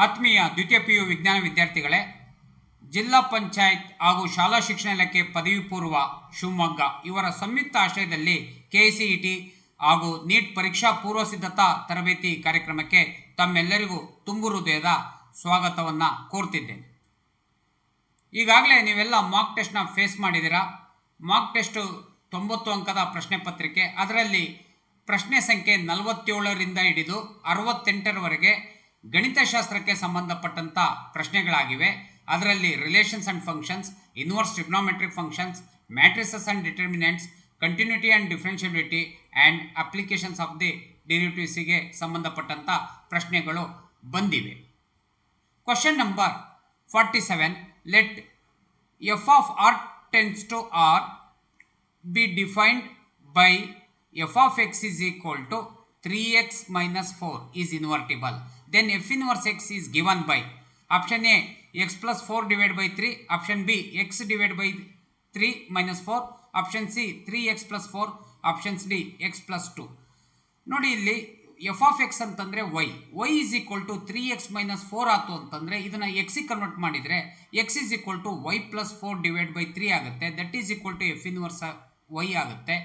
ಆತ್ಮೀಯ ದ್ವಿತೀಯ PU ವಿಜ್ಞಾನ ವಿದ್ಯಾರ್ಥಿಗಳೇ, ಜಿಲ್ಲಾ ಪಂಚಾಯತ್ ಹಾಗೂ ಶಾಲಾ ಶಿಕ್ಷಣ ಇಲಾಖೆ ಪದವಿ ಪೂರ್ವ ಶಿವಮೊಗ್ಗ ಇವರ ಸಂಯುಕ್ತ ಆಶ್ರಯದಲ್ಲಿ KCET ಹಾಗೂ ನೀಟ್ ಪರೀಕ್ಷಾ ಪೂರ್ವ ಸಿದ್ಧತಾ ತರಬೇತಿ ಕಾರ್ಯಕ್ರಮಕ್ಕೆ ತಮ್ಮೆಲ್ಲರಿಗೂ ತುಂಬು ಹೃದಯದ ಸ್ವಾಗತವನ್ನು ಕೋರ್ತಿದ್ದೇನೆ. ಈಗಾಗಲೇ ನೀವೆಲ್ಲ ಮಾಕ್ ಟೆಸ್ಟ್ನ ಫೇಸ್ ಮಾಡಿದ್ದೀರಾ. ಮಾಕ್ ಟೆಸ್ಟು 90 ಅಂಕದ ಪ್ರಶ್ನೆ ಪತ್ರಿಕೆ, ಅದರಲ್ಲಿ ಪ್ರಶ್ನೆ ಸಂಖ್ಯೆ 47ರಿಂದ ಹಿಡಿದು 68ರವರೆಗೆ ಗಣಿತಶಾಸ್ತ್ರಕ್ಕೆ ಸಂಬಂಧಪಟ್ಟಂಥ ಪ್ರಶ್ನೆಗಳಾಗಿವೆ. ಅದರಲ್ಲಿ relations and functions, inverse trigonometric functions, matrices and determinants, continuity and differentiability and applications of the ಡೆರಿವೇಟಿವ್ಸ್ಗೆ ಸಂಬಂಧಪಟ್ಟಂಥ ಪ್ರಶ್ನೆಗಳು ಬಂದಿವೆ. Question number 47, let f of r tends to r be defined by f of x is equal to 3x minus 4 is invertible. Then f inverse x is given by option A x plus 4 divided by 3, option B x divided by 3 minus 4, option C 3x plus 4, options D x plus 2. ನೋಡಿ, ಇಲ್ಲಿ f of x ಅಂತಂದರೆ y is equal to 3x minus 4 ಆಯಿತು ಅಂತಂದರೆ ಇದನ್ನು ಎಕ್ಸಿಗೆ convert ಮಾಡಿದರೆ x is equal to y plus 4 divided by 3 ಆಗುತ್ತೆ. That is equal to f inverse y ಆಗುತ್ತೆ.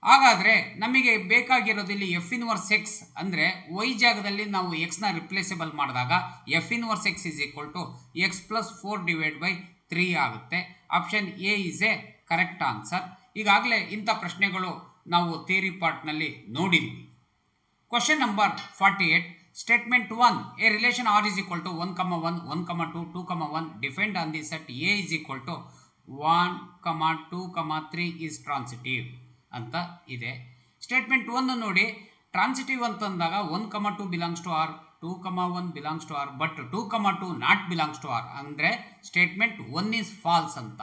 ಹಾಗಾದರೆ ನಮಗೆ ಬೇಕಾಗಿರೋದು ಇಲ್ಲಿ ಎಫ್ ಇನ್ವರ್ಸ್ ಎಕ್ಸ್ ಅಂದರೆ ವೈ ಜಾಗದಲ್ಲಿ ನಾವು ಎಕ್ಸ್ನ ರಿಪ್ಲೇಸಬಲ್ ಮಾಡಿದಾಗ f inverse x is equal to x plus 4 divided by 3 ಆಗುತ್ತೆ. Option a is a correct answer. ಈಗಾಗಲೇ ಇಂಥ ಪ್ರಶ್ನೆಗಳು ನಾವು ಥಿಯರಿ ಪಾರ್ಟ್ನಲ್ಲಿ ನೋಡಿದ್ವಿ. Question number 48, statement 1, a relation R is equal to 1, 1, 1, 2, 2, 1 defined on the set A is equal to 1, 2, 3 is transitive ಅಂತ ಇದೆ. Statement 1 ನೋಡಿ, ಟ್ರಾನ್ಸಿಟಿವ್ ಅಂತಂದಾಗ 1, 2 belongs to R, 2, 1 belongs to R, but 2, 2 not belongs to R, ಅಂದರೆ statement 1 is false ಅಂತ.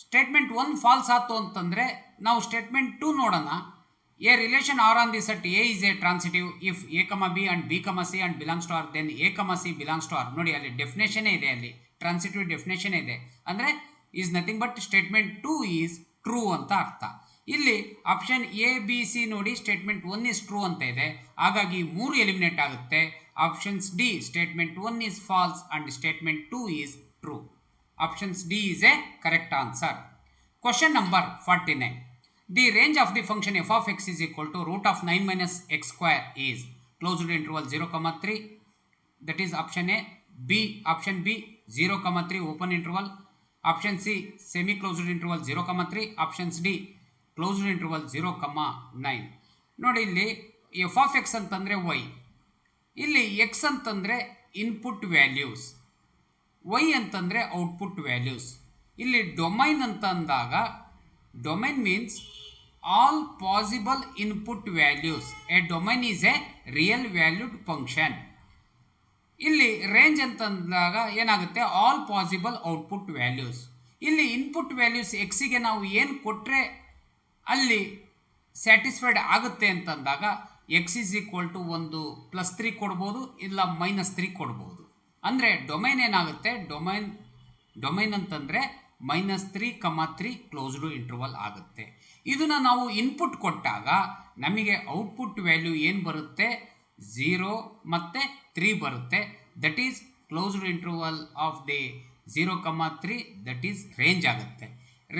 Statement 1 false ಆಯಿತು ಅಂತಂದರೆ ನಾವು statement 2 ನೋಡೋಣ. A relation R on the set A is a transitive if a b and b c and belongs to R, then a c belongs to R. ನೋಡಿ, ಅಲ್ಲಿ ಡೆಫಿನೇಷನೇ ಇದೆ, ಅಲ್ಲಿ ಟ್ರಾನ್ಸಿಟಿವ್ ಡೆಫಿನೇಷನ್ ಇದೆ, ಅಂದರೆ is nothing but statement 2 is true ಅಂತ ಅರ್ಥ. ಇಲ್ಲಿ ಆಪ್ಷನ್ ಎ ಬಿ ಸಿ ನೋಡಿ, ಸ್ಟೇಟ್ಮೆಂಟ್ 1 ಈಸ್ ಟ್ರೂ ಅಂತ ಇದೆ, ಹಾಗಾಗಿ 3 ಎಲಿಮಿನೇಟ್ ಆಗುತ್ತೆ. Options D statement 1 is falls and statement 2 is true. Options D is a correct answer. Question number 49, the range of the function f of x is equal to root of 9 minus x square is closed interval 0, 3, that is option A. Option B 0, 3 open interval, option C semi closed interval 0, 3, options D closed interval 0, 9. ನೋಡಿ, ಇಲ್ಲಿ f of x ಅಂತಂದರೆ Y, ಇಲ್ಲಿ X ಅಂತಂದರೆ input values, Y ಅಂತಂದರೆ output values. ಇಲ್ಲಿ domain ಅಂತ ಅಂದಾಗ domain means all possible input values. A domain is A real valued function. ಇಲ್ಲಿ ರೇಂಜ್ ಅಂತಂದಾಗ ಏನಾಗುತ್ತೆ, ಆಲ್ ಪಾಸಿಬಲ್ ಔಟ್ಪುಟ್ ವ್ಯಾಲ್ಯೂಸ್. ಇಲ್ಲಿ ಇನ್ಪುಟ್ ವ್ಯಾಲ್ಯೂಸ್ ಎಕ್ಸಿಗೆ ನಾವು ಏನು ಕೊಟ್ಟರೆ ಅಲ್ಲಿ ಸ್ಯಾಟಿಸ್ಫೈಡ್ ಆಗುತ್ತೆ ಅಂತಂದಾಗ ಎಕ್ಸ್ ಈಸ್ ಈಕ್ವಲ್ ಟು ಒಂದು +3 ಕೊಡ್ಬೋದು, ಇಲ್ಲ -3 ಕೊಡ್ಬೋದು. ಅಂದರೆ ಡೊಮೈನ್ ಏನಾಗುತ್ತೆ, ಡೊಮೈನ್ ಅಂತಂದರೆ -3, 3 ಕ್ಲೋಸ್ಡ್ ಇಂಟರ್ವಲ್ ಆಗುತ್ತೆ. ಇದನ್ನು ನಾವು ಇನ್ಪುಟ್ ಕೊಟ್ಟಾಗ ನಮಗೆ ಔಟ್ಪುಟ್ ವ್ಯಾಲ್ಯೂ ಏನು ಬರುತ್ತೆ, 0 ಮತ್ತು 3 ಬರುತ್ತೆ. That is closed interval of the 0, 3, that is range ಆಗುತ್ತೆ.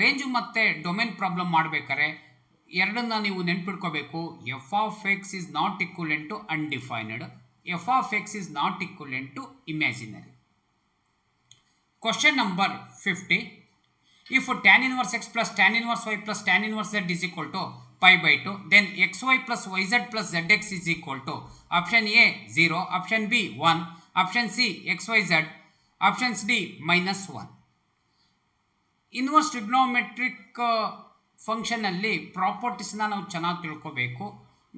ರೇಂಜು ಮತ್ತು ಡೊಮೈನ್ ಪ್ರಾಬ್ಲಮ್ ಮಾಡಬೇಕಾದ್ರೆ ಎರಡನ್ನ ನೀವು ನೆನ್ಪಿಟ್ಕೋಬೇಕು. F of x is not equivalent to undefined, f of x is not equivalent to imaginary. Question number 50, if tan inverse x plus tan inverse y plus tan inverse z is equal to pi/2, then xy plus yz plus zx is equal to option A 0, option B 1, option C xyz, options D -1. Inverse trigonometric ಫಂಕ್ಷನಲ್ಲಿ ಪ್ರಾಪರ್ಟೀಸ್ನ ನಾವು ಚೆನ್ನಾಗಿ ತಿಳ್ಕೋಬೇಕು,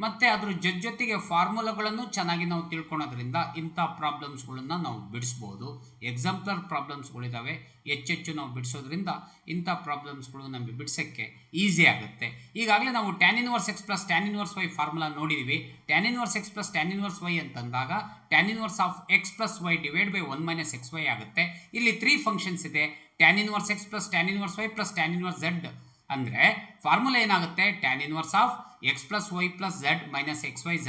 ಮತ್ತು ಅದ್ರ ಜೊತೆಗೆ ಫಾರ್ಮುಲಾಗಳನ್ನು ಚೆನ್ನಾಗಿ ನಾವು ತಿಳ್ಕೊಳೋದ್ರಿಂದ ಇಂಥ ಪ್ರಾಬ್ಲಮ್ಸ್ಗಳನ್ನು ನಾವು ಬಿಡಿಸ್ಬೋದು. ಎಕ್ಸಾಂಪಲರ್ ಪ್ರಾಬ್ಲಮ್ಸ್ಗಳಿದ್ದಾವೆ, ಹೆಚ್ಚೆಚ್ಚು ನಾವು ಬಿಡಿಸೋದ್ರಿಂದ ಇಂಥ ಪ್ರಾಬ್ಲಮ್ಸ್ಗಳು ನಮಗೆ ಬಿಡಿಸೋಕ್ಕೆ ಈಸಿ ಆಗುತ್ತೆ. ಈಗಾಗಲೇ ನಾವು tan inverse x plus tan inverse y formula ನೋಡಿದ್ದೀವಿ. Tan inverse x plus tan inverse y ಅಂತಂದಾಗ tan inverse of x plus y divide by 1 - xy ಆಗುತ್ತೆ. ಇಲ್ಲಿ 3 ಫಂಕ್ಷನ್ಸ್ ಇದೆ, tan inverse x plus tan inverse y plus tan inverse z. ಅಂದರೆ formula ಏನಾಗುತ್ತೆ, tan inverse of x plus y plus z minus XYZ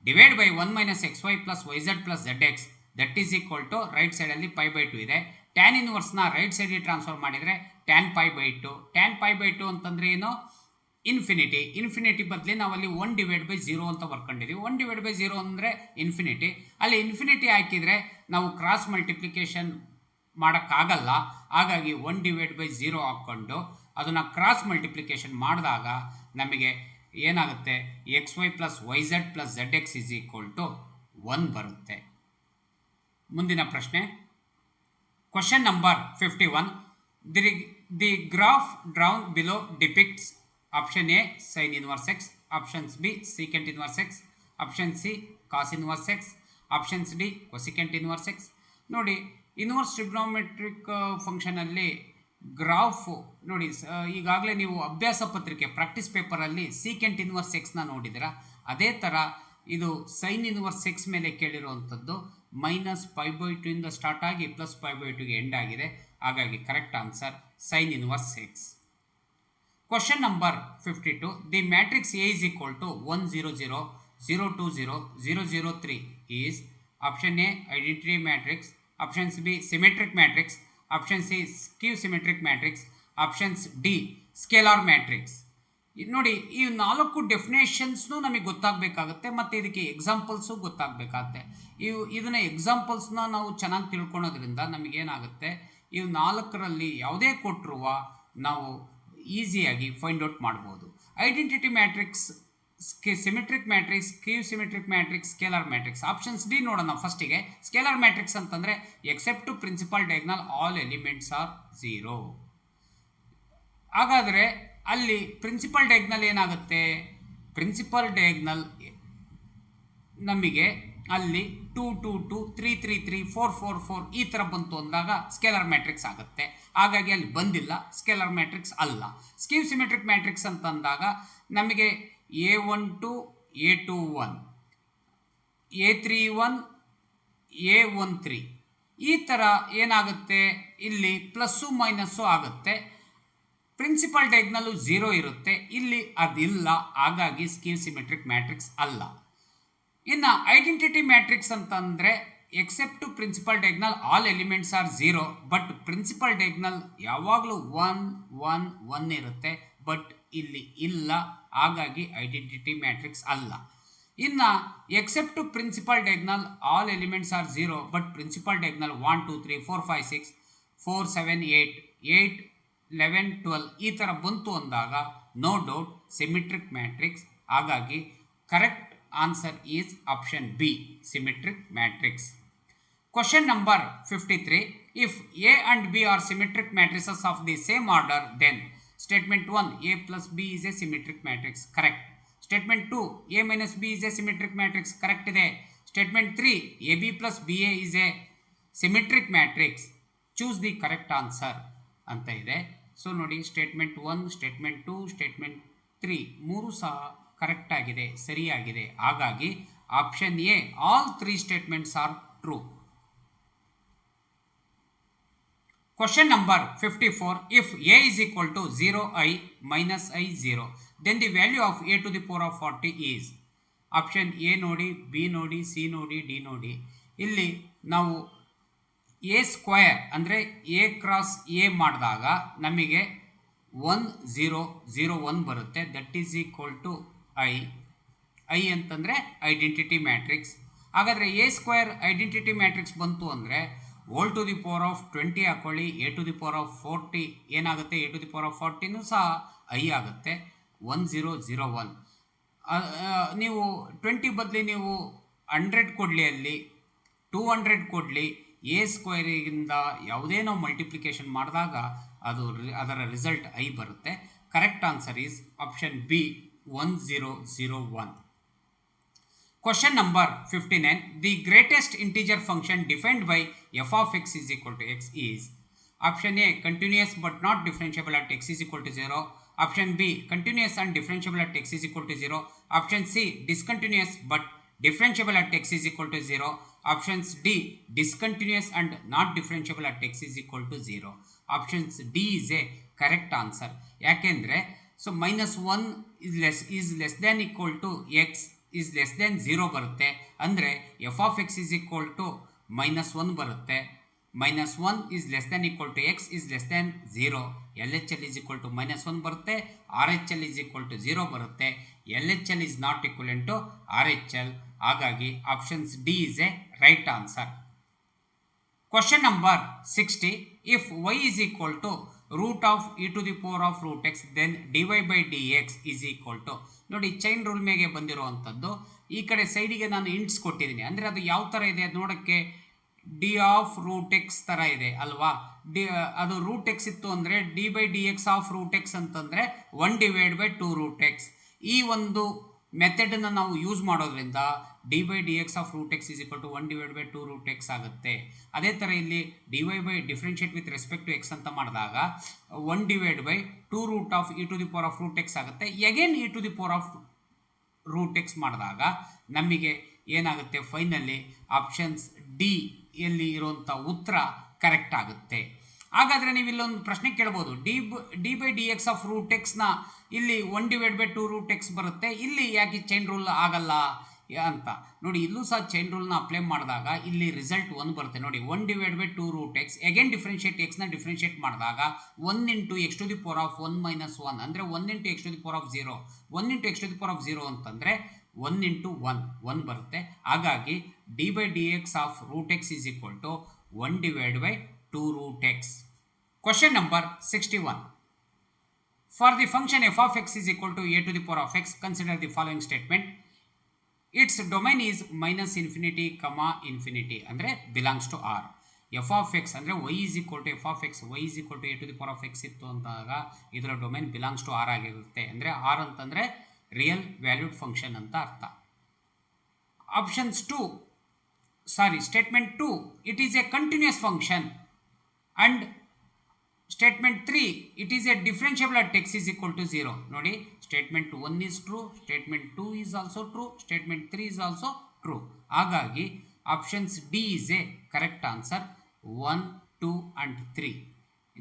divide by 1 minus x y plus y z plus z x that is equal to right ಸೈಡಲ್ಲಿ pi by 2 ಇದೆ. Tan ಇನ್ವರ್ಸ್ನ right ಸೈಡಿಗೆ transfer ಮಾಡಿದರೆ tan pi by 2. Tan pi by 2 ಅಂತಂದರೆ ಏನು? Infinity. Infinity ಬದಲಿ ನಾವಲ್ಲಿ 1 divide by 0 ಅಂತ ಬರ್ಕೊಂಡಿದ್ದೀವಿ. 1 ಡಿವೈಡ್ ಬೈ 0 ಅಂದರೆ ಇನ್ಫಿನಿಟಿ. ಅಲ್ಲಿ ಇನ್ಫಿನಿಟಿ ಹಾಕಿದರೆ ನಾವು ಕ್ರಾಸ್ ಮಲ್ಟಿಪ್ಲಿಕೇಶನ್ ಮಾಡೋಕ್ಕಾಗಲ್ಲ. ಹಾಗಾಗಿ 1 ಡಿವೈಡ್ ಬೈ 0 ಹಾಕ್ಕೊಂಡು ಅದನ್ನು ಕ್ರಾಸ್ ಮಲ್ಟಿಪ್ಲಿಕೇಶನ್ ಮಾಡಿದಾಗ ನಮಗೆ ಏನಾಗುತ್ತೆ? X y plus y z plus z x is equal to 1 ಬರುತ್ತೆ. ಮುಂದಿನ ಪ್ರಶ್ನೆ, question number 51. The graph drawn below depicts option a sine inverse x, options b secant inverse x, option c cos inverse x, options d cosecant inverse x. ನೋಡಿ, inverse trigonometric ಫಂಕ್ಷನಲ್ಲಿ graph ನೋಡಿ, ಈಗಾಗಲೇ ನೀವು ಅಭ್ಯಾಸ ಪತ್ರಿಕೆ ಪ್ರಾಕ್ಟೀಸ್ ಪೇಪರಲ್ಲಿ secant inverse ಎಕ್ಸ್ನ ನೋಡಿದ್ದೀರಾ. ಅದೇ ಥರ ಇದು ಸೈನ್ ಇನ್ವರ್ಸ್ ಎಕ್ಸ್ ಮೇಲೆ ಕೇಳಿರುವಂಥದ್ದು. ಮೈನಸ್ ಪೈ ಬೈ 2 ಇಂದ ಸ್ಟಾರ್ಟ್ ಆಗಿ ಪ್ಲಸ್ ಪೈ ಬೈ 2ಗೆ ಎಂಡ್ ಆಗಿದೆ. ಹಾಗಾಗಿ correct answer sine inverse x. Question number 52. The matrix A is equal to 1 0 0 0 2 0 0 0 3 is option a identity matrix, options b symmetric matrix, option c skew symmetric matrix, options d scalar matrix. ನೋಡಿ, ಈ 4 ಡೆಫಿನೇಷನ್ಸ್ನು ನಮಗೆ ಗೊತ್ತಾಗಬೇಕಾಗುತ್ತೆ ಮತ್ತು ಇದಕ್ಕೆ examples ಗೊತ್ತಾಗಬೇಕಾಗುತ್ತೆ. ಇದನ್ನ ಎಕ್ಸಾಂಪಲ್ಸ್ನ ನಾವು ಚೆನ್ನಾಗಿ ತಿಳ್ಕೊಳೋದ್ರಿಂದ ನಮಗೇನಾಗುತ್ತೆ, ಇವು 4ರಲ್ಲಿ ಯಾವುದೇ ಕೊಟ್ಟರು ನಾವು ಈಸಿಯಾಗಿ ಫೈಂಡ್ ಔಟ್ ಮಾಡ್ಬೋದು. Identity matrix, symmetric matrix, skew symmetric matrix, scalar matrix. Options d ನೋಡೋಣ ಫಸ್ಟಿಗೆ. ಸ್ಕೇಲಾರ್ ಮ್ಯಾಟ್ರಿಕ್ಸ್ ಅಂತಂದರೆ except to principal diagonal all elements are 0. ಹಾಗಾದರೆ ಅಲ್ಲಿ ಪ್ರಿನ್ಸಿಪಲ್ ಡಯಾಗ್ನಲ್ ಏನಾಗುತ್ತೆ? ಪ್ರಿನ್ಸಿಪಲ್ ಡಯಾಗ್ನಲ್ ನಮಗೆ ಅಲ್ಲಿ 2 2 2 3 3 3 4 4 4 ಈ ಥರ ಬಂತು ಅಂದಾಗ ಸ್ಕೇಲಾರ್ ಮ್ಯಾಟ್ರಿಕ್ಸ್ ಆಗುತ್ತೆ. ಹಾಗಾಗಿ ಅಲ್ಲಿ ಬಂದಿಲ್ಲ, ಸ್ಕೇಲಾರ್ ಮ್ಯಾಟ್ರಿಕ್ಸ್ ಅಲ್ಲ. ಸ್ಕ್ಯೂ ಸಿಮೆಟ್ರಿಕ್ ಮ್ಯಾಟ್ರಿಕ್ಸ್ ಅಂತ ಅಂದಾಗ ನಮಗೆ A12 A21 A31 A13 ಈ ಥರ ಏನಾಗುತ್ತೆ, ಇಲ್ಲಿ ಪ್ಲಸ್ಸು ಮೈನಸ್ಸು ಆಗುತ್ತೆ. ಪ್ರಿನ್ಸಿಪಲ್ ಡಯಾಗ್ನಲ್ಲು 0 ಇರುತ್ತೆ, ಇಲ್ಲಿ ಅದಿಲ್ಲ. ಹಾಗಾಗಿ ಸ್ಕ್ಯೂ ಸಿಮೆಟ್ರಿಕ್ ಮ್ಯಾಟ್ರಿಕ್ಸ್ ಅಲ್ಲ. ಇನ್ನು ಐಡೆಂಟಿಟಿ ಮ್ಯಾಟ್ರಿಕ್ಸ್ ಅಂತಂದರೆ except to principal diagonal all elements are 0, but principal diagonal ಯಾವಾಗಲೂ 1 1 1 ಇರುತ್ತೆ, ಬಟ್ ಇಲ್ಲಿ ಇಲ್ಲ. ಹಾಗಾಗಿ ಐಡೆಂಟಿಟಿ ಮ್ಯಾಟ್ರಿಕ್ಸ್ ಅಲ್ಲ. ಇನ್ನು except to principal diagonal all elements are 0, but principal diagonal 1 2 3 4 5 6 4 7 8 8 11 12 ಈ ಥರ ಬಂತು ಅಂದಾಗ ನೋ ಡೌಟ್ ಸಿಮೆಟ್ರಿಕ್ ಮ್ಯಾಟ್ರಿಕ್ಸ್. ಹಾಗಾಗಿ correct answer is option b symmetric matrix. Question number 53. If a and b are symmetric matrices of the same order, then statement 1 a plus b is a symmetric matrix. Correct. Statement 2 a minus b is a symmetric matrix. Correct ಇದೆ. Statement 3 a b plus b a is a symmetric matrix. Choose the correct answer ಅಂತ ಇದೆ. So ನೋಡಿ, statement 1, statement 2, statement 3 ಮೂರು ಸಹ correct ಆಗಿದೆ, ಸರಿಯಾಗಿದೆ. ಹಾಗಾಗಿ option a all 3 statements are true. Question number 54. If A is equal to 0i minus i 0, then the value of a to the power of 40 is. Option a ನೋಡಿ, b ನೋಡಿ, c ನೋಡಿ, d ನೋಡಿ. ಇಲ್ಲಿ ನಾವು a square ಅಂದರೆ a cross a ಮಾಡಿದಾಗ ನಮಗೆ 1 0 0 1 ಬರುತ್ತೆ. That is equal to I ಅಂತಂದರೆ ಐಡೆಂಟಿಟಿ ಮ್ಯಾಟ್ರಿಕ್ಸ್. ಹಾಗಾದರೆ ಎ ಸ್ಕ್ವಯರ್ ಐಡೆಂಟಿಟಿ ಮ್ಯಾಟ್ರಿಕ್ಸ್ ಬಂತು ಅಂದರೆ whole to the power of 20 ಹಾಕೊಳ್ಳಿ, a to the power of 40 ಏನಾಗುತ್ತೆ, a to the power of 40ನೂ ಸಹ ಐ ಆಗುತ್ತೆ. 1 0 0 1 ನೀವು 20 ಬದಲಿ ನೀವು 100 ಕೊಡಲಿ, ಅಲ್ಲಿ 200 ಕೊಡಲಿ, ಎ ಸ್ಕ್ವಯರಿಂದ ಯಾವುದೇ ನಾವು ಮಲ್ಟಿಪ್ಲಿಕೇಶನ್ ಮಾಡಿದಾಗ ಅದರ ರಿಸಲ್ಟ್ ಐ ಬರುತ್ತೆ. Correct answer is option B 1 0 0 1. Question number 59. The greatest integer function defined by f of x is equal to x is. Option A continuous but not differentiable at x is equal to 0. Option B continuous and differentiable at x is equal to 0. Option C discontinuous but differentiable at x is equal to 0. Options D discontinuous and not differentiable at x is equal to 0. Options D is a correct answer. ಯಾಕೆಂದರೆ so -1 is less than equal to x is less than 0 ಬರುತ್ತೆ. ಅಂದರೆ f of x is equal to -1 ಬರುತ್ತೆ. -1 is less than equal to x is less than 0. L H L is equal to -1 ಬರುತ್ತೆ. R H L is equal to 0 ಬರುತ್ತೆ. L H L is not equivalent to R H L. ಹಾಗಾಗಿ options D is a right answer. Question number 60. If y is equal to root of e to the power of root x then dy by dx is equal to, ನೋಡಿ chain rule ಮೇಗೆ ಬಂದಿರುವಂಥದ್ದು. ಈ ಕಡೆ ಸೈಡಿಗೆ ನಾನು hints ಕೊಟ್ಟಿದ್ದೀನಿ. ಅಂದರೆ ಅದು ಯಾವ ಥರ ಇದೆ ಅದು ನೋಡೋಕ್ಕೆ ಡಿ ಆಫ್ ರೂಟ್ ಎಕ್ಸ್ ಥರ ಇದೆ ಅಲ್ವಾ. ಅದು ರೂಟ್ ಎಕ್ಸ್ ಇತ್ತು ಅಂದರೆ d by d x of root x ಅಂತಂದರೆ 1/2 ರೂಟ್ ಎಕ್ಸ್. ಈ ಒಂದು ಮೆಥಡನ್ನು ನಾವು ಯೂಸ್ ಮಾಡೋದ್ರಿಂದ d by d x of root x is equal to 1/2 root x ಆಗುತ್ತೆ. ಅದೇ ಥರ ಇಲ್ಲಿ d y by differentiate with respect to x ಅಂತ ಮಾಡಿದಾಗ 1/2 root of e to the power of root x ಆಗುತ್ತೆ. Again e to the power of root x ಮಾಡಿದಾಗ ನಮಗೆ ಏನಾಗುತ್ತೆ, ಫೈನಲಿ ಆಪ್ಷನ್ಸ್ ಡಿ ಯಲ್ಲಿ ಇರುವಂಥ ಉತ್ತರ ಕರೆಕ್ಟ್ ಆಗುತ್ತೆ. ಹಾಗಾದರೆ ನೀವು ಇಲ್ಲೊಂದು ಪ್ರಶ್ನೆ ಕೇಳ್ಬೋದು, d by d x of root ಎಕ್ಸ್ನ ಇಲ್ಲಿ 1/2 ರೂಟ್ ಎಕ್ಸ್ ಬರುತ್ತೆ, ಇಲ್ಲಿ ಯಾಕೆ ಚೈನ್ ರೂಲ್ ಆಗಲ್ಲ ಅಂತ. ನೋಡಿ ಇಲ್ಲೂ ಸಹ ಚೈನ್ ರೂಲ್ನ ಅಪ್ಲೈ ಮಾಡಿದಾಗ ಇಲ್ಲಿ ರಿಸಲ್ಟ್ 1 ಬರುತ್ತೆ. ನೋಡಿ 1/2 ರೂಟ್ ಎಕ್ಸ್, ಅಗೇನ್ ಡಿಫ್ರೆನ್ಷಿಯೇಟ್ ಎಕ್ಸ್ನ ಡಿಫ್ರೆನ್ಷಿಯೇಟ್ ಮಾಡಿದಾಗ 1 into x to the power of 1 - 1 ಅಂದರೆ 1 into x to the power of 0. 1 into x to the power of 0 ಅಂತಂದರೆ 1 ಇಂಟು 1 ಬರುತ್ತೆ. ಹಾಗಾಗಿ d by d x of root x is equal to 1/2 root x. Question number 61. For the function f of x is equal to a to the power of x, consider the following statement. Its domain is -infinity, infinity ಅಂದರೆ belongs to R. f of x ಅಂದರೆ y is equal to f of x, y is equal to a to the power of x ಇತ್ತು ಅಂದಾಗ ಇದರ domain belongs to R ಆಗಿರುತ್ತೆ. ಅಂದರೆ R ಅಂತಂದರೆ real valued function ಅಂತ ಅರ್ಥ. Statement 2, it is a continuous function, and Statement 3, it is a differentiable at x is equal to 0. ನೋಡಿ Statement 1 is true, Statement 2 is also true, Statement 3 is also true. ಹಾಗಾಗಿ options D is a correct answer. 1, 2 and 3.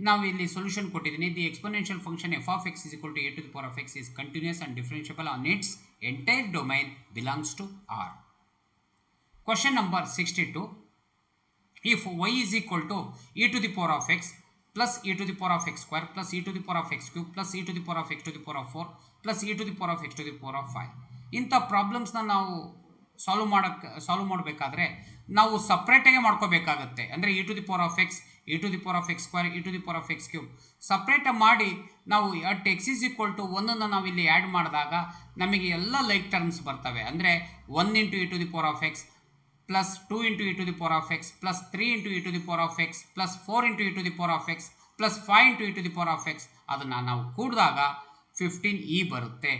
ನಾವು ಇಲ್ಲಿ solution ಕೊಟ್ಟಿದ್ದೀನಿ. The exponential function f of x is equal to a to the power of x is continuous and differentiable on its entire domain belongs to R. Question number 62. If y is equal to e to the power of x plus e to the power of x square plus e to the power of x cube plus e to the power of x to the power of 4 plus e to the power of x to the power of 5. ಇಂಥ ಪ್ರಾಬ್ಲಮ್ಸ್ನ ನಾವು solve ಮಾಡಬೇಕಾದ್ರೆ ನಾವು ಸಪ್ರೇಟಾಗಿ ಮಾಡ್ಕೋಬೇಕಾಗುತ್ತೆ. ಅಂದರೆ e to the power of x, e to the power of x square, e to the power of x cube ಸಪ್ರೇಟಾಗಿ ಮಾಡಿ ನಾವು at x is equal to 1 ನಾವು ಇಲ್ಲಿ ಆ್ಯಡ್ ಮಾಡಿದಾಗ ನಮಗೆ ಎಲ್ಲ ಲೈಕ್ ಟರ್ಮ್ಸ್ ಬರ್ತವೆ. ಅಂದರೆ 1 into e to the power of x plus 2 into e to the power of x plus 3 into e to the power of x plus 4 into e to the power of x plus 5 into e to the power of x ಅದನ್ನು ನಾವು ಕೂಡಿದಾಗ 15e ಬರುತ್ತೆ.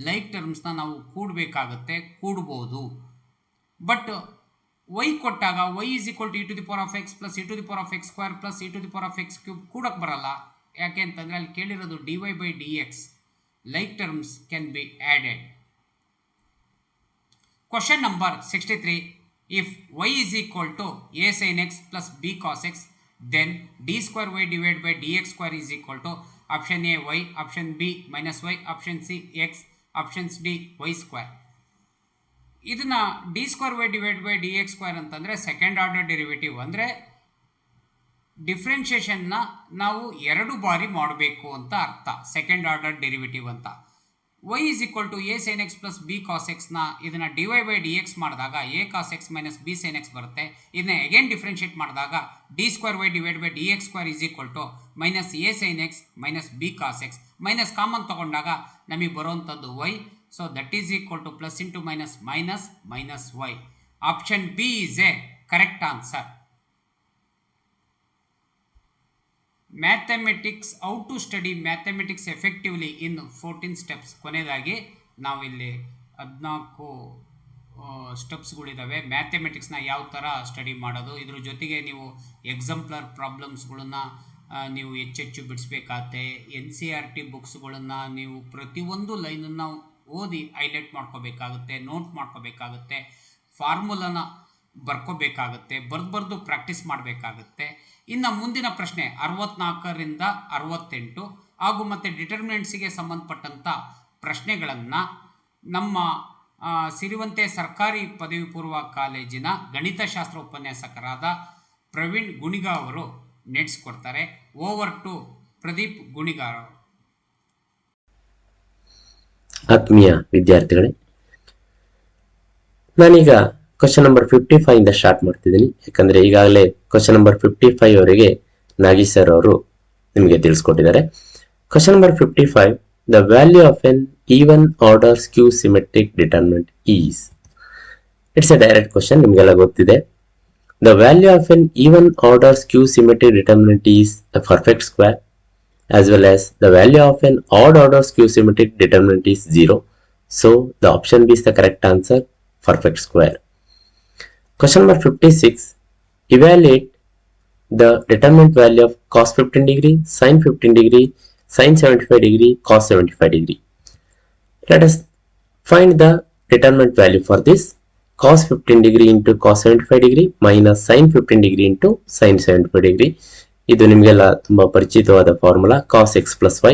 Like ಟರ್ಮ್ಸ್ನ ನಾವು ಕೂಡಬೇಕಾಗುತ್ತೆ, ಕೂಡ್ಬೋದು. But y ಕೊಟ್ಟಾಗ y is equal to e to the power of x plus e to the power of x square plus e to the power of x cube ಕೂಡಕ್ಕೆ ಬರಲ್ಲ. ಯಾಕೆ ಅಂತಂದರೆ ಅಲ್ಲಿ ಕೇಳಿರೋದು dy by dx. Like terms can be added. Question number 63. If y is equal to a sin x plus b cos x, then d square y divided by dx square is equal to option A y, option B minus y, option C x, options D y square. ಇದನ್ನ d square y divide by d x square ಅಂತಂದರೆ second order derivative. ಅಂದರೆ ಡಿಫ್ರೆನ್ಷಿಯೇಷನ್ನ ನಾವು 2 ಬಾರಿ ಮಾಡಬೇಕು ಅಂತ ಅರ್ಥ, second order derivative ಅಂತ. y is equal to a sin x plus b cos x ನ ಇದನ್ನು dy by dx ಮಾಡಿದಾಗ a cos x minus b sin x ಬರುತ್ತೆ. ಇದನ್ನ ಅಗೇನ್ ಡಿಫ್ರೆನ್ಷಿಯೇಟ್ ಮಾಡಿದಾಗ d square y divided by dx square is equal to minus a sin x minus b cos x. Minus common ತಗೊಂಡಾಗ ನಮಗೆ ಬರುವಂಥದ್ದು y. So that is equal to plus into minus minus minus y. Option b is a correct answer. Mathematics, how to study mathematics effectively in 14 steps. ಕೊನೆಯದಾಗಿ ನಾವಿಲ್ಲಿ 14 ಸ್ಟೆಪ್ಸ್ಗಳಿದ್ದಾವೆ. ಮ್ಯಾಥಮೆಟಿಕ್ಸ್ನ ಯಾವ ಥರ study ಮಾಡೋದು, ಇದ್ರ ಜೊತೆಗೆ ನೀವು ಎಕ್ಸಾಂಪ್ಲರ್ ಪ್ರಾಬ್ಲಮ್ಸ್ಗಳನ್ನ ನೀವು ಹೆಚ್ಚೆಚ್ಚು ಬಿಡಿಸ್ಬೇಕಾಗತ್ತೆ. NCERT ಬುಕ್ಸ್ಗಳನ್ನು ನೀವು ಪ್ರತಿಯೊಂದು ಲೈನನ್ನು ಓದಿ ಹೈಲೈಟ್ ಮಾಡ್ಕೋಬೇಕಾಗುತ್ತೆ, ನೋಟ್ ಮಾಡ್ಕೋಬೇಕಾಗುತ್ತೆ, ಫಾರ್ಮುಲಾನ ಬರ್ಕೋಬೇಕಾಗುತ್ತೆ, ಬರೆದು ಪ್ರಾಕ್ಟೀಸ್ ಮಾಡಬೇಕಾಗುತ್ತೆ. ಇನ್ನು ಮುಂದಿನ ಪ್ರಶ್ನೆ 64ರಿಂದ 68 ಹಾಗೂ ಮತ್ತು ಡಿಟರ್ಮಿನೆಂಟ್ಸಿಗೆ ಸಂಬಂಧಪಟ್ಟಂಥ ಪ್ರಶ್ನೆಗಳನ್ನು ನಮ್ಮ ಸಿರಿವಂತೆ ಸರ್ಕಾರಿ ಪದವಿ ಪೂರ್ವ ಕಾಲೇಜಿನ ಗಣಿತಶಾಸ್ತ್ರ ಉಪನ್ಯಾಸಕರಾದ ಪ್ರವೀಣ್ ಗುಣಿಗ ಅವರು ನಡೆಸಿಕೊಡ್ತಾರೆ. ಓವರ್ ಟು ಪ್ರದೀಪ್ ಗುಣಿಗಾರ್ ಅವರು. ಆತ್ಮೀಯ ವಿದ್ಯಾರ್ಥಿಗಳೇ, ನಾನೀಗ ಕ್ವಶನ್ ನಂಬರ್ 55 ಇಂದ ಸ್ಟಾರ್ಟ್ ಮಾಡ್ತಿದ್ದೀನಿ. ಯಾಕಂದ್ರೆ ಈಗಾಗಲೇ ಕ್ವಶನ್ ನಂಬರ್ 55 ಅವರಿಗೆ ನಾಗೇಶ್ ಸರ್ ಅವರು ನಿಮಗೆ ತಿಳಿಸ್ಕೊಟ್ಟಿದ್ದಾರೆ. Question number 55, the value of n even order skew symmetric determinant is. It's a direct question, ನಿಮಗೆಲ್ಲ ಗೊತ್ತಿದೆ. The value of n even order skew symmetric determinant is a perfect square, as well as the value of an odd order skew symmetric determinant is 0. So the option B is the correct answer, perfect square. Question number 56, evaluate the determinant value of cos 15 degree, sin 15 degree, sin 75 degree, cos 75 degree. Let us find the determinant value for this. Cos 15 degree into cos 75 degree minus sin 15 degree into sin 75 degree. ಇದು ನಿಮಗೆಲ್ಲ ತುಂಬಾ ಪರಿಚಿತವಾದ formula cos x plus y.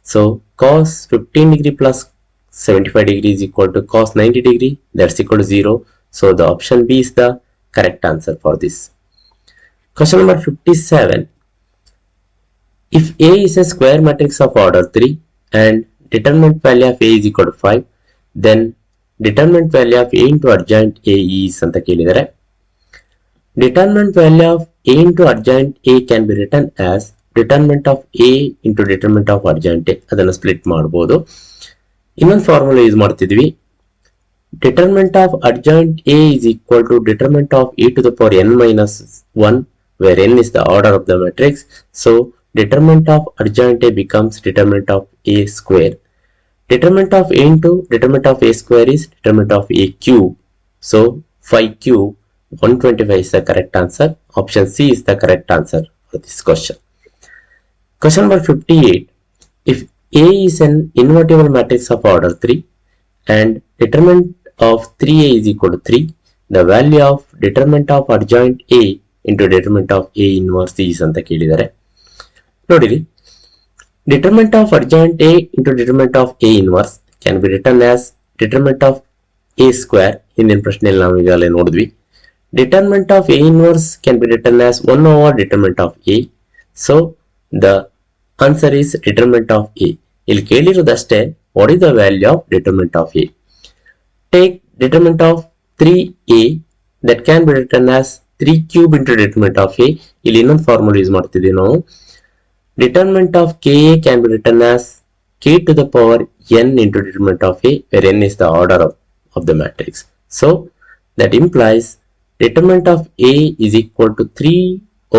So cos 15 degree plus 75 degree is equal to cos 90 degree, that's equal to 0. So the option B is the correct answer for this. Question number 57, if A is a square matrix of order 3 and determinant value of A is equal to 5, then determinant value of A into adjoint A is ಅಂತ ಕೇಳಿದರೆ. Determinant value of A into adjoint A can be written as determinant of A into determinant of adjoint A. ಅದನ್ನು split ಮಾಡಬಹುದು. ಇನ್ನೊಂದು formula use ಮಾಡ್ತಿದ್ವಿ. Determinant of adjoint A is equal to determinant of A to the power n minus 1, where n is the order of the matrix. So determinant of adjoint A becomes determinant of A square. Determinant of A into determinant of A square is determinant of A cube. So 5 cube 125 is the correct answer. Option C is the correct answer for this question. Question number 58. If A is an invertible matrix of order 3 and determinant of 3A is equal to 3, the value of determinant of adjoint A into determinant of A inverse is ಅಂತ ಕೇಳಿದ್ದಾರೆ. ನೋಡಿರಿ, determinant of adjoint A into determinant of A inverse can be written as determinant of A square. ಹಿಂದಿನ ಪ್ರಶ್ನೆಯಲ್ಲಿ ನಾವು ಈಗಾಗಲೇ ನೋಡಿದ್ವಿ. Determinant of A inverse can be written as 1 over determinant of A. So the answer is determinant of A. ಇಲ್ಲಿ ಕೇಳಿರೋದಷ್ಟೇ, what is the value of determinant of A? Take determinant of 3A, that can be written as 3 cube into determinant of A. ಇಲ್ಲಿ ಇನ್ನೊಂದು formula use ಮಾಡ್ತಿದ್ದೀವಿ ನಾವು. Determinant of KA can be written as K to the power n into determinant of A, where n is the order of the matrix. So that implies determinant of A is equal to 3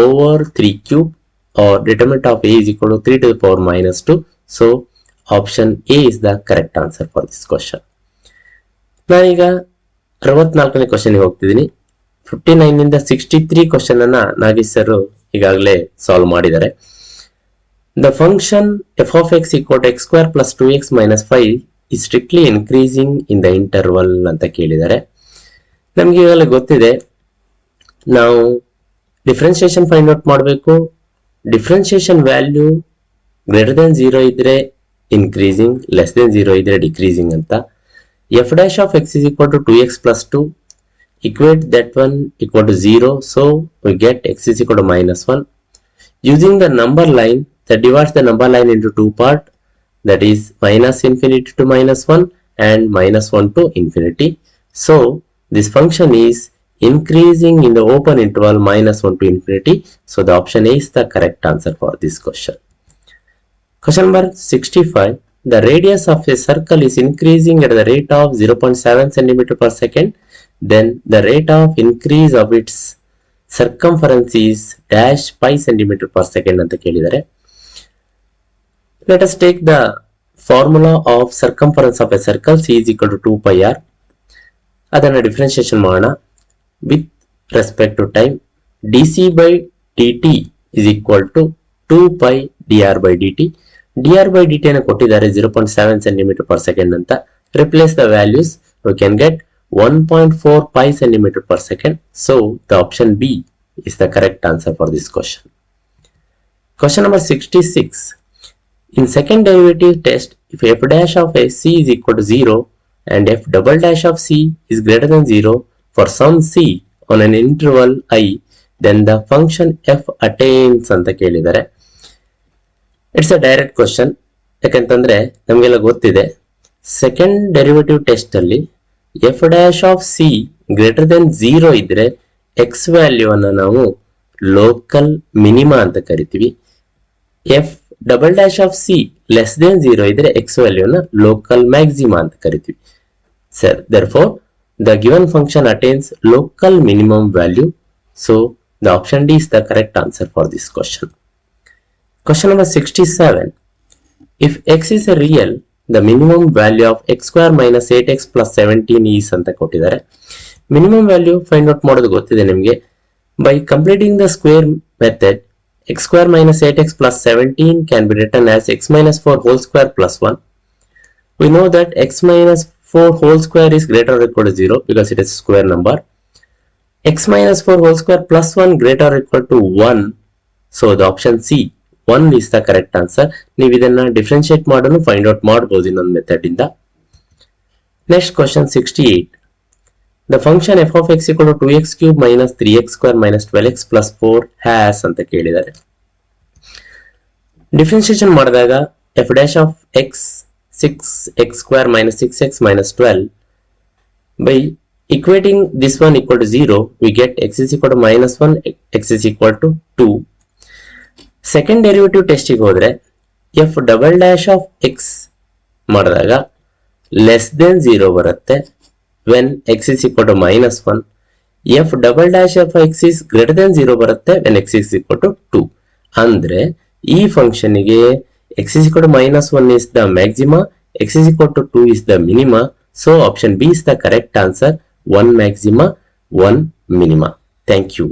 over 3 cube, or determinant of A is equal to 3 to the power minus 2. So option A is the correct answer for this question. ನಾನೀಗ 64ನೇ ಕ್ವಶನ್ಗೆ ಹೋಗ್ತಿದ್ದೀನಿ. 59 ಇಂದ 63 question ಅನ್ನ Nagesh sir ಈಗಾಗಲೇ solve ಮಾಡಿದ್ದಾರೆ. The function f of x equal to x square plus 2x minus 5 is strictly increasing in the interval ಅಂತ ಕೇಳಿದ್ದಾರೆ. ನಮ್ಗೆ ಈಗಾಗಲೇ ಗೊತ್ತಿದೆ, ನಾವು ಡಿಫ್ರೆನ್ಸಿಯೇಷನ್ ಫೈಂಡ್ ಔಟ್ ಮಾಡಬೇಕು. ಡಿಫ್ರೆನ್ಸಿಯೇಷನ್ ವ್ಯಾಲ್ಯೂ ಗ್ರೇಟರ್ ದೆನ್ 0 ಇದ್ರೆ ಇನ್ಕ್ರೀಸಿಂಗ್, ಲೆಸ್ ದೆನ್ 0 ಇದ್ರೆ ಡಿಕ್ರೀಸಿಂಗ್ ಅಂತ. F dash of x is equal to 2x plus 2, equate that one equal to 0, so we get x is equal to minus 1. Using the number line that divides the number line into two parts, that is minus infinity to minus 1 and minus 1 to infinity. So this function is increasing in the open interval minus 1 to infinity. So the option A is the correct answer for this question. Question number 65. The radius of a circle is increasing at the rate of 0.7 cm per second. Then the rate of increase of its circumference is dash pi cm per second ಅಂತ ಕೇಳಿದ್ದಾರೆ. Let us take the formula of circumference of a circle. C is equal to 2 pi r. ಅದನ್ನು differentiation ಮಾಡೋಣ. with respect to time, dc by dt is equal to 2 pi dr by dt. dr by dt ಅನ್ನು ಕೊಟ್ಟಿದ್ದಾರೆ 0.7 cm per second ಅಂತ. Replace the values, we can get 1.4 pi cm per second. So the option B is the correct answer for this question. Question number 66. In second derivative test, if f dash of c is equal to 0 and if double dash of c is greater than 0 for some c on an interval I, then the function f attains ಅಂತ ಕೇಳಿದ್ದಾರೆ. It's a direct question. ಯಾಕಂತಂದ್ರೆ ನಮಗೆಲ್ಲ ಗೊತ್ತಿದೆ second derivative test ಅಲ್ಲಿ F dash of C greater than 0 ಇದ್ರೆ X value ಅನ್ನ ನಾವು local minima ಅಂತ ಕರಿತೀವಿ. F double dash of C less than 0 ಇದ್ರೆ ಎಕ್ಸ್ ವ್ಯಾಲ್ಯೂನ ಲೋಕಲ್ ಮ್ಯಾಕ್ಸಿಮಾ ಅಂತ ಕರಿತೀವಿ. Sir therefore the given function attains local minimum value, so the option D is the correct answer for this question. Question number 67. If x is a real, the minimum value of x square minus 8x plus 17 is ಅಂತ ಕೊಟ್ಟಿದ್ದಾರೆ. Minimum value find out ಮಾಡೋದು ಗೊತ್ತಿದೆ ನಿಮಗೆ. By completing the square method, x square minus 8x plus 17 can be written as x minus 4 whole square plus 1. We know that x minus 4 whole square is greater or equal to 0 because it is a square number. X minus 4 whole square plus 1 greater or equal to 1. So the option C, 1 is the correct answer. ನೀವು ಇದನ್ನ differentiate ಮಾಡೋನು find out ಮಾಡಬಹುದು ಇನ್ನೊಂದು method ಇಂದ. Next question 68. The function f of x equal to 2x cube minus 3x square minus 12x plus 4 has ಅಂತ ಕೇಳಿದ್ದಾರೆ. Differentiation ಮಾಡಿದಾಗ f dash of x 6x square minus 6x minus 12. By equating this one equal to 0, we get x is equal to minus 1, x is equal to 2. Second derivative test ಗೆ ಹೋದ್ರೆ f double dash of x ಮಾಡಿದಾಗ less than 0 ಬರುತ್ತೆ when x is equal to minus 1. f double dash of x is greater than 0 ಬರುತ್ತೆ when x is equal to 2. ಅಂದ್ರೆ ಈ function ಗೆ x is equal to minus 1 is the maxima, x is equal to 2 is the minima. So option B is the correct answer. 1 maxima, 1 minima. Thank you.